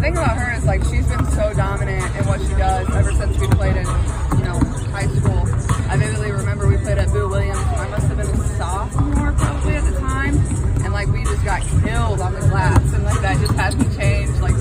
thing about her is like she's been so dominant in what she does ever since we played in, high school. I vividly remember we played at Boo Williams. I must have been a sophomore probably at the time, and like we just got killed on the glass, and like that just hasn't changed. Like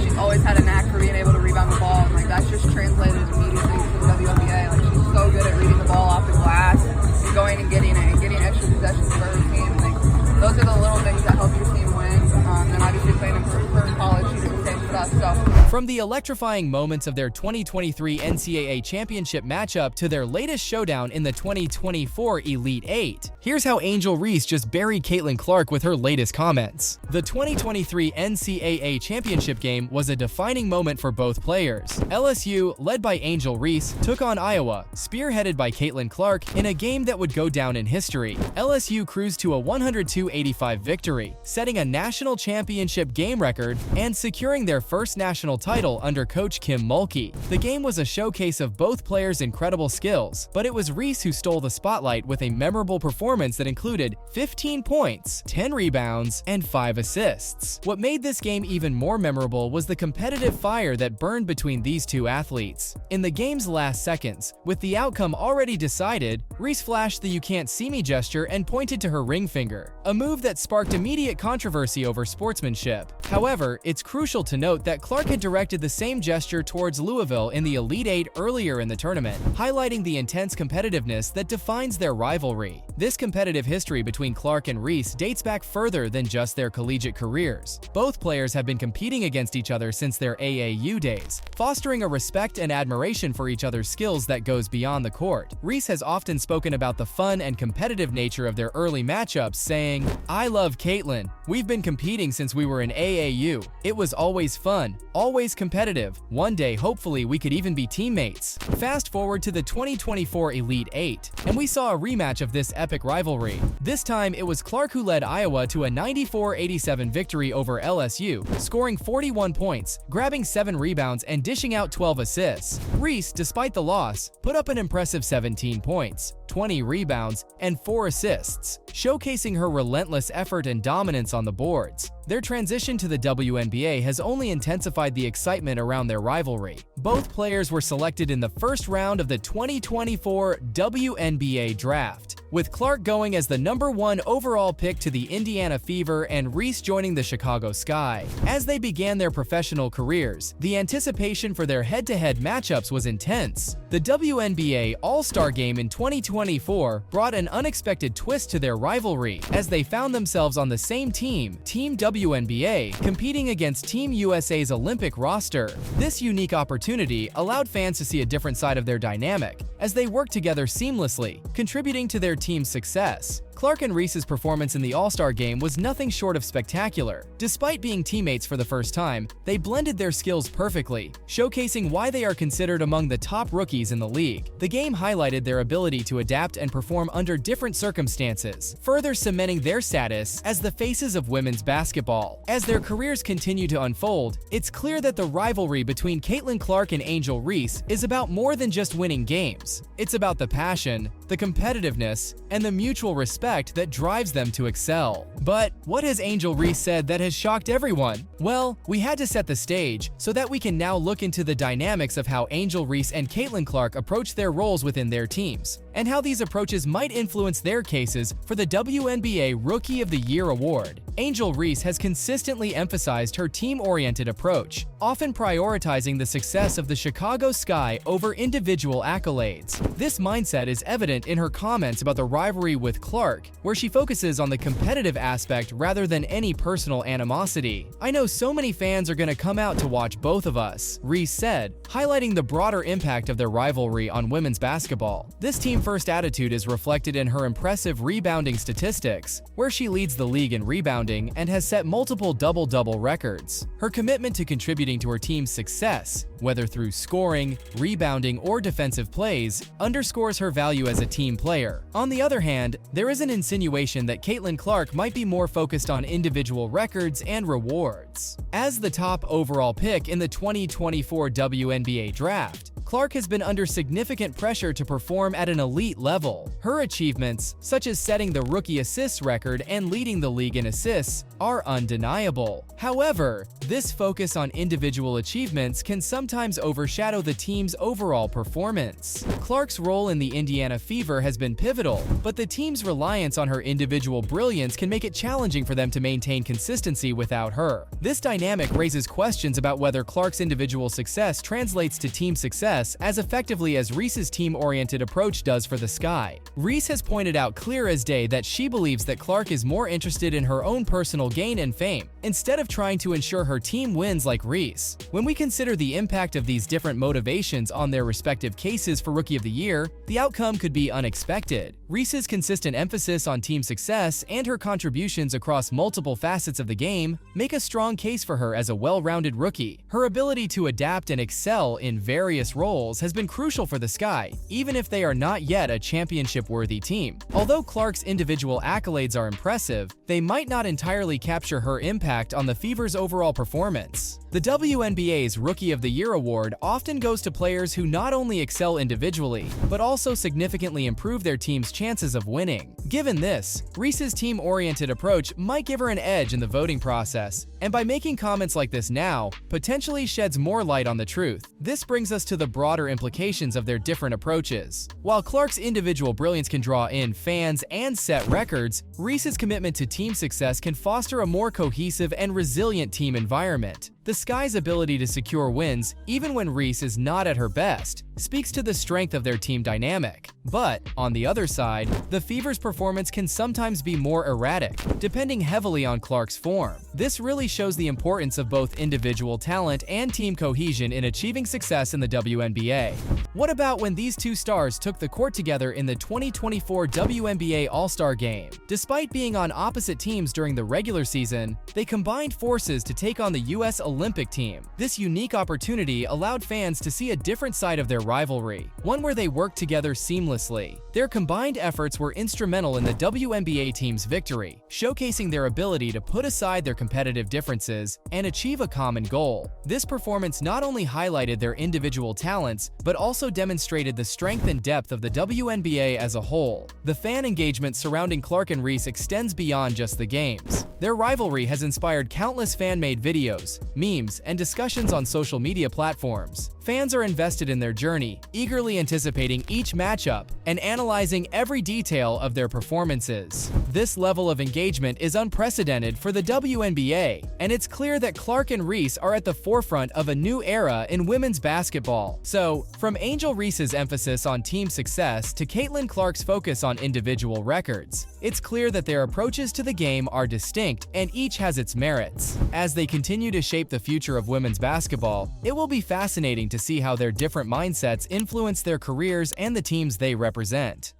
she's always had a knack for being able to rebound the ball, and like that's just translated immediately to the WNBA. Like she's so good at reading the ball off the glass and going and getting it and getting extra possessions for her team. Like those are the little things that help your team win. And obviously playing in her college, she did the same for us. So. From the electrifying moments of their 2023 NCAA championship matchup to their latest showdown in the 2024 Elite Eight, here's how Angel Reese just buried Caitlin Clark with her latest comments. The 2023 NCAA championship game was a defining moment for both players. LSU, led by Angel Reese, took on Iowa, spearheaded by Caitlin Clark, in a game that would go down in history. LSU cruised to a 102-85 victory, setting a national championship game record and securing their first national title under coach Kim Mulkey. The game was a showcase of both players' incredible skills, but it was Reese who stole the spotlight with a memorable performance that included 15 points, 10 rebounds, and 5 assists. What made this game even more memorable was the competitive fire that burned between these two athletes. In the game's last seconds, with the outcome already decided, Reese flashed the "you can't see me" gesture and pointed to her ring finger, a move that sparked immediate controversy over sportsmanship. However, it's crucial to note that Clark had directed the same gesture towards Louisville in the Elite Eight earlier in the tournament, highlighting the intense competitiveness that defines their rivalry. This competitive history between Clark and Reese dates back further than just their collegiate careers. Both players have been competing against each other since their AAU days, fostering a respect and admiration for each other's skills that goes beyond the court. Reese has often spoken about the fun and competitive nature of their early matchups, saying, "I love Caitlin. We've been competing since we were in AAU. It was always fun, always competitive. One day, hopefully, we could even be teammates." Fast forward to the 2024 Elite Eight, and we saw a rematch of this epic rivalry. This time, it was Clark who led Iowa to a 94-87 victory over LSU, scoring 41 points, grabbing 7 rebounds, and dishing out 12 assists. Reese, despite the loss, put up an impressive 17 points, 20 rebounds, and 4 assists, showcasing her relentless effort and dominance on the boards. Their transition to the WNBA has only intensified the excitement around their rivalry. Both players were selected in the first round of the 2024 WNBA draft, with Clark going as the #1 overall pick to the Indiana Fever and Reese joining the Chicago Sky. As they began their professional careers, the anticipation for their head-to-head matchups was intense. The WNBA All-Star Game in 2024 brought an unexpected twist to their rivalry, as they found themselves on the same team, Team WNBA, competing against Team USA's Olympic roster. This unique opportunity allowed fans to see a different side of their dynamic, as they worked together seamlessly, contributing to their team's success. Clark and Reese's performance in the All-Star Game was nothing short of spectacular. Despite being teammates for the first time, they blended their skills perfectly, showcasing why they are considered among the top rookies in the league. The game highlighted their ability to adapt and perform under different circumstances, further cementing their status as the faces of women's basketball. As their careers continue to unfold, it's clear that the rivalry between Caitlin Clark and Angel Reese is about more than just winning games. It's about the passion, the competitiveness, and the mutual respect that drives them to excel. But what has Angel Reese said that has shocked everyone? Well, we had to set the stage so that we can now look into the dynamics of how Angel Reese and Caitlin Clark approach their roles within their teams, and how these approaches might influence their cases for the WNBA Rookie of the Year award. Angel Reese has consistently emphasized her team-oriented approach, often prioritizing the success of the Chicago Sky over individual accolades. This mindset is evident in her comments about the rivalry with Clark, where she focuses on the competitive aspect rather than any personal animosity. "I know so many fans are going to come out to watch both of us," Reese said, highlighting the broader impact of their rivalry on women's basketball. This team-first attitude is reflected in her impressive rebounding statistics, where she leads the league in rebounding and has set multiple double-double records. Her commitment to contributing to her team's success, whether through scoring, rebounding, or defensive plays, underscores her value as a team player. On the other hand, there is an insinuation that Caitlin Clark might be more focused on individual records and rewards. As the top overall pick in the 2024 WNBA draft, Clark has been under significant pressure to perform at an elite level. Her achievements, such as setting the rookie assists record and leading the league in assists, are undeniable. However, this focus on individual achievements can sometimes overshadow the team's overall performance. Clark's role in the Indiana Fever has been pivotal, but the team's reliance on her individual brilliance can make it challenging for them to maintain consistency without her. This dynamic raises questions about whether Clark's individual success translates to team success as effectively as Reese's team-oriented approach does for the Sky. Reese has pointed out clear as day that she believes that Clark is more interested in her own personal gain and fame, instead of trying to ensure her team wins like Reese. When we consider the impact of these different motivations on their respective cases for Rookie of the Year, the outcome could be unexpected. Reese's consistent emphasis on team success and her contributions across multiple facets of the game make a strong case for her as a well-rounded rookie. Her ability to adapt and excel in various roles has been crucial for the Sky, even if they are not yet a championship-worthy team. Although Clark's individual accolades are impressive, they might not entirely capture her impact on the Fever's overall performance. The WNBA's Rookie of the Year award often goes to players who not only excel individually, but also significantly improve their team's chances of winning. Given this, Reese's team-oriented approach might give her an edge in the voting process, and by making comments like this now, potentially sheds more light on the truth. This brings us to the broader implications of their different approaches. While Clark's individual brilliance can draw in fans and set records, Reese's commitment to team success can foster a more cohesive and resilient team environment. The Sky's ability to secure wins, even when Reese is not at her best, speaks to the strength of their team dynamic. But, on the other side, the Fever's performance can sometimes be more erratic, depending heavily on Clark's form. This really shows the importance of both individual talent and team cohesion in achieving success in the WNBA. What about when these two stars took the court together in the 2024 WNBA All-Star Game? Despite being on opposite teams during the regular season, they combined forces to take on the U.S. Olympic team. This unique opportunity allowed fans to see a different side of their rivalry, one where they worked together seamlessly. Their combined efforts were instrumental in the WNBA team's victory, showcasing their ability to put aside their competitive differences and achieve a common goal. This performance not only highlighted their individual talents, but also demonstrated the strength and depth of the WNBA as a whole. The fan engagement surrounding Clark and Reese extends beyond just the games. Their rivalry has inspired countless fan-made videos, memes, and discussions on social media platforms. Fans are invested in their journey, eagerly anticipating each matchup and analyzing every detail of their performances. This level of engagement is unprecedented for the WNBA, and it's clear that Clark and Reese are at the forefront of a new era in women's basketball. So, from Angel Reese's emphasis on team success to Caitlin Clark's focus on individual records, it's clear that their approaches to the game are distinct and each has its merits. As they continue to shape the future of women's basketball, it will be fascinating to see how their different mindsets influence their careers and the teams they represent.